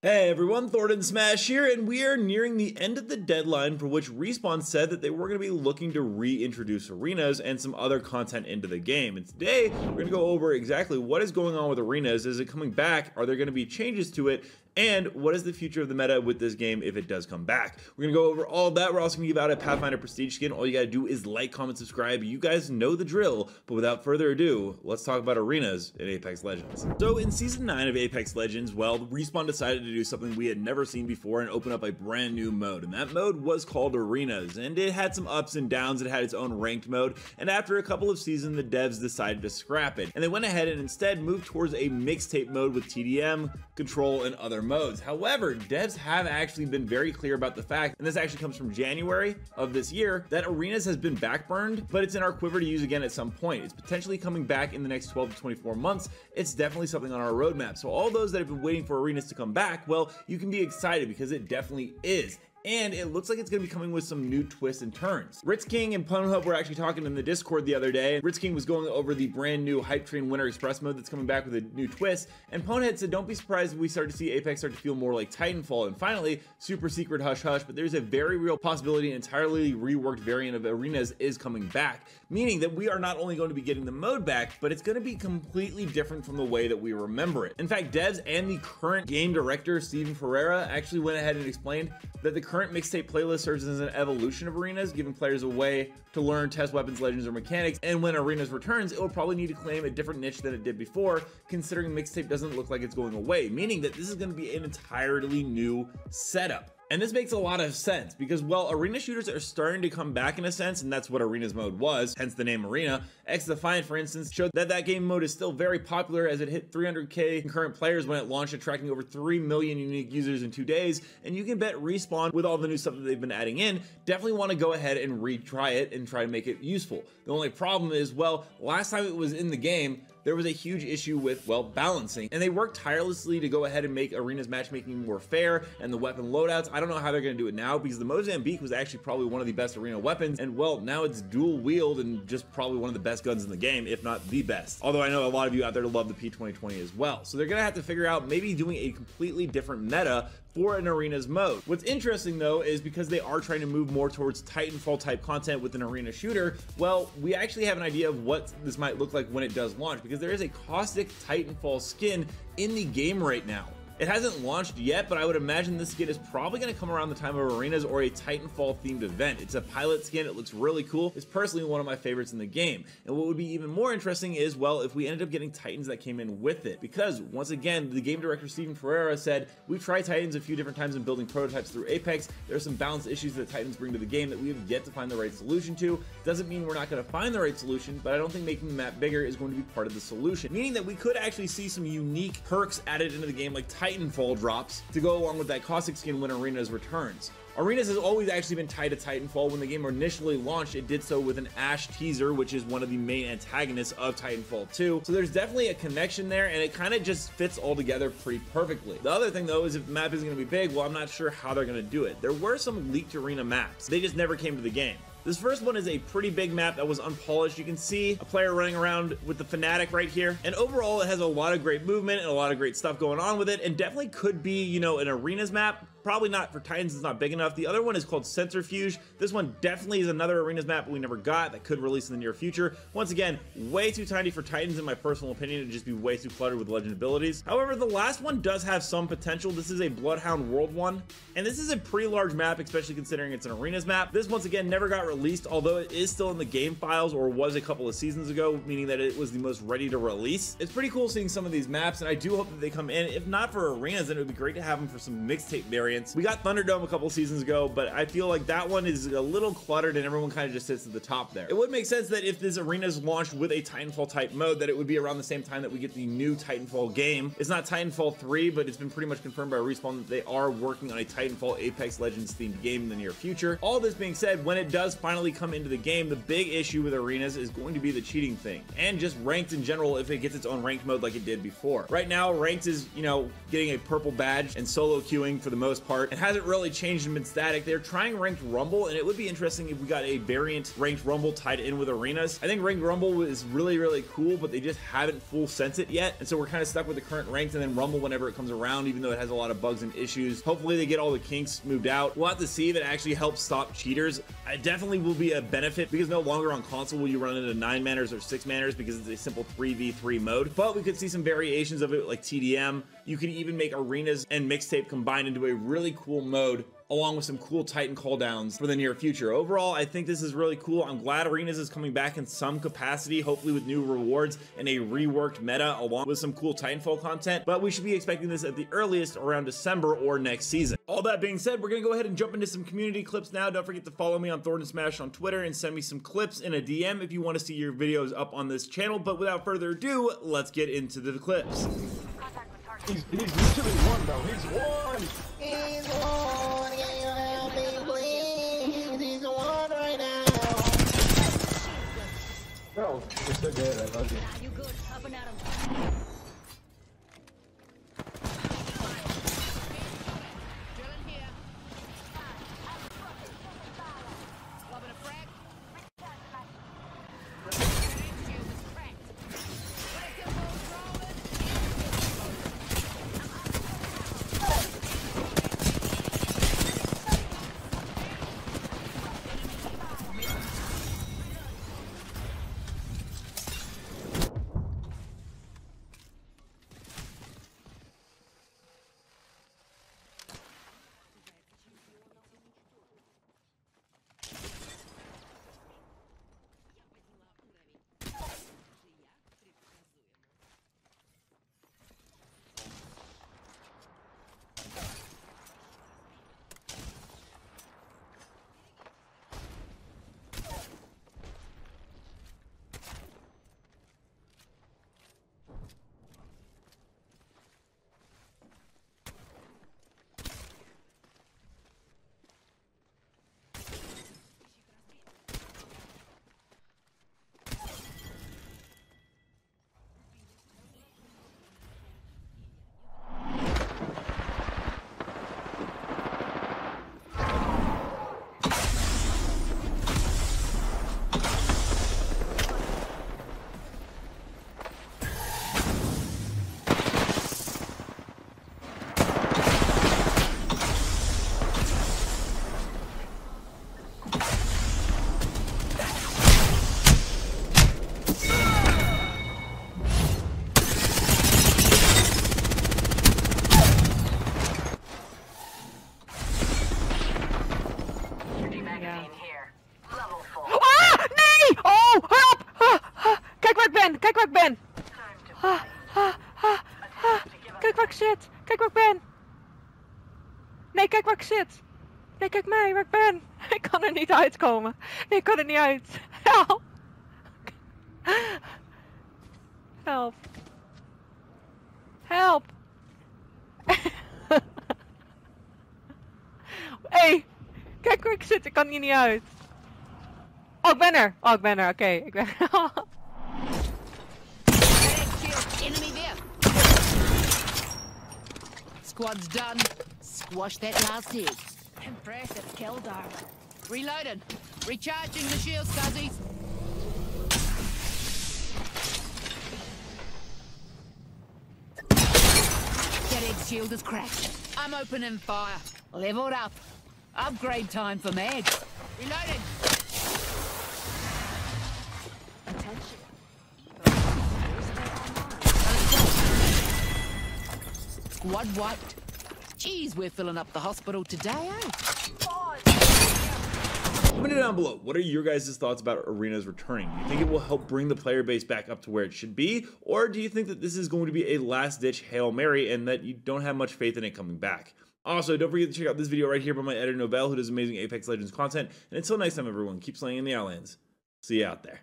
Hey everyone, Thordan Smash here, and we are nearing the end of the deadline for which Respawn said that they were going to be looking to reintroduce arenas and some other content into the game. And today, we're going to go over exactly what is going on with arenas. Is it coming back? Are there going to be changes to it? And what is the future of the meta with this game if it does come back? We're going to go over all of that. We're also going to give out a Pathfinder Prestige skin. All you got to do is like, comment, subscribe. You guys know the drill. But without further ado, let's talk about arenas in Apex Legends. So in Season 9 of Apex Legends, well, Respawn decided to do something we had never seen before and open up a brand new mode. And that mode was called Arenas. And it had some ups and downs. It had its own ranked mode. And after a couple of seasons, the devs decided to scrap it. And they went ahead and instead moved towards a mixtape mode with TDM, Control, and other modes. However, devs have actually been very clear about the fact, and this actually comes from January of this year, that Arenas has been backburned, but it's in our quiver to use again at some point. It's potentially coming back in the next 12 to 24 months. It's definitely something on our roadmap. So all those that have been waiting for Arenas to come back, well, you can be excited because it definitely is. And it looks like it's going to be coming with some new twists and turns. Ritz King and Punhub were actually talking in the Discord the other day. Ritz King was going over the brand new Hype Train Winter Express mode that's coming back with a new twist. And Pwnhead said, don't be surprised if we start to see Apex start to feel more like Titanfall. And finally, Super Secret Hush Hush. But there's a very real possibility an entirely reworked variant of Arenas is coming back. Meaning that we are not only going to be getting the mode back, but it's going to be completely different from the way that we remember it. In fact, devs and the current game director, Steven Ferreira, actually went ahead and explained that the current mixtape playlist serves as an evolution of Arenas, giving players a way to learn, test weapons, legends, or mechanics, and when Arenas returns, it will probably need to claim a different niche than it did before, considering mixtape doesn't look like it's going away, meaning that this is going to be an entirely new setup. And this makes a lot of sense because, well, arena shooters are starting to come back in a sense, and that's what Arenas mode was, hence the name Arena. X-Defiant, for instance, showed that that game mode is still very popular as it hit 300k concurrent players when it launched, attracting over 3 million unique users in 2 days. And you can bet Respawn, with all the new stuff that they've been adding in, definitely want to go ahead and retry it and try to make it useful. The only problem is, well, last time it was in the game, there was a huge issue with, well, balancing, and they worked tirelessly to go ahead and make Arenas matchmaking more fair and the weapon loadouts. I don't know how they're going to do it now because the Mozambique was actually probably one of the best arena weapons, and well, now it's dual wield and just probably one of the best guns in the game, if not the best. Although I know a lot of you out there love the P2020 as well. So they're going to have to figure out maybe doing a completely different meta for an Arenas mode. What's interesting though is because they are trying to move more towards Titanfall type content with an arena shooter, well, we actually have an idea of what this might look like when it does launch, because there is a caustic Titanfall skin in the game right now. It hasn't launched yet, but I would imagine this skin is probably going to come around the time of Arenas or a Titanfall themed event. It's a pilot skin. It looks really cool. It's personally one of my favorites in the game. And what would be even more interesting is, well, if we ended up getting Titans that came in with it. Because once again, the game director Steven Ferreira said, we've tried Titans a few different times in building prototypes through Apex. There are some balance issues that Titans bring to the game that we have yet to find the right solution to. Doesn't mean we're not going to find the right solution, but I don't think making the map bigger is going to be part of the solution. Meaning that we could actually see some unique perks added into the game, like Titanfall drops, to go along with that caustic skin when Arenas returns. Arenas has always actually been tied to Titanfall. When the game initially launched, it did so with an Ash teaser, which is one of the main antagonists of Titanfall 2. So there's definitely a connection there, and it kind of just fits all together pretty perfectly. The other thing though is if the map isn't going to be big, well, I'm not sure how they're going to do it. There were some leaked arena maps. They just never came to the game. This first one is a pretty big map that was unpolished. You can see a player running around with the Fanatic right here. And overall, it has a lot of great movement and a lot of great stuff going on with it, and definitely could be, you know, an Arenas map. Probably not for Titans, it's not big enough. The other one is called Centrifuge. This one definitely is another Arenas map we never got that could release in the near future. Once again, way too tiny for Titans in my personal opinion. It'd just be way too cluttered with legend abilities. However, the last one does have some potential. This is a Bloodhound World one, and this is a pretty large map, especially considering it's an Arenas map. This once again never got released, although it is still in the game files, or was a couple of seasons ago, meaning that it was the most ready to release. It's pretty cool seeing some of these maps, and I do hope that they come in. If not for Arenas, then it would be great to have them for some mixtape variants. We got Thunderdome a couple seasons ago, but I feel like that one is a little cluttered and everyone kind of just sits at the top there. It would make sense that if this Arenas launched with a Titanfall type mode, that it would be around the same time that we get the new Titanfall game. It's not Titanfall 3, but it's been pretty much confirmed by Respawn that they are working on a Titanfall Apex Legends themed game in the near future. All this being said, when it does finally come into the game, the big issue with Arenas is going to be the cheating thing, and just ranked in general if it gets its own ranked mode like it did before. Right now, ranked is, you know, getting a purple badge and solo queuing for the most most part. It hasn't really changed and been static. They're trying ranked rumble, and it would be interesting if we got a variant ranked rumble tied in with arenas. I think ranked rumble is really cool, but they just haven't full sensed it yet, and so we're kind of stuck with the current ranked and then rumble whenever it comes around, even though it has a lot of bugs and issues. Hopefully they get all the kinks moved out. We'll have to see if it actually helps stop cheaters. It definitely will be a benefit, because no longer on console will you run into 9 manners or 6 manners, because it's a simple 3v3 mode. But we could see some variations of it like TDM. You could even make arenas and mixtape combined into a really cool mode, along with some cool Titan cooldowns for the near future. Overall, I think this is really cool. I'm glad arenas is coming back in some capacity, hopefully with new rewards and a reworked meta along with some cool Titanfall content, but we should be expecting this at the earliest around December or next season. All that being said, we're gonna go ahead and jump into some community clips now. Don't forget to follow me on Thordan Smash on Twitter and send me some clips in a DM if you want to see your videos up on this channel. But without further ado, let's get into the clips. He's literally one though. He's one. He's one. Can you help me, please? He's one right now. Bro, you're so good. I love you. You good? Up and at him. Drilling here. Lobbing a frag. The shield is cracked. Gotta kill those rolling. Kijk waar ik ben! Kijk waar ik zit! Kijk waar ik ben! Nee, kijk waar ik zit! Nee, kijk mij, waar ik ben! Ik kan er niet uitkomen! Nee, ik kan er niet uit! Help! Help! Help! Hey! Kijk waar ik zit, ik kan hier niet uit! Oh, ik ben er! Oh, ik ben er, oké. Ik ben er. Enemy there. Squad's done. Squash that last egg. Impressive kill, darling. Reloading. Recharging the shields, Cuzzies. That egg shield is cracked. I'm opening fire. Leveled up. Upgrade time for mags. Reloading. Squad wiped. Jeez, we're filling up the hospital today, eh? Comment down below, what are your guys' thoughts about arenas returning? Do you think it will help bring the player base back up to where it should be? Or do you think that this is going to be a last-ditch Hail Mary and that you don't have much faith in it coming back? Also, don't forget to check out this video right here by my editor Nobel, who does amazing Apex Legends content. And until next time, everyone, keep slaying in the Outlands. See you out there.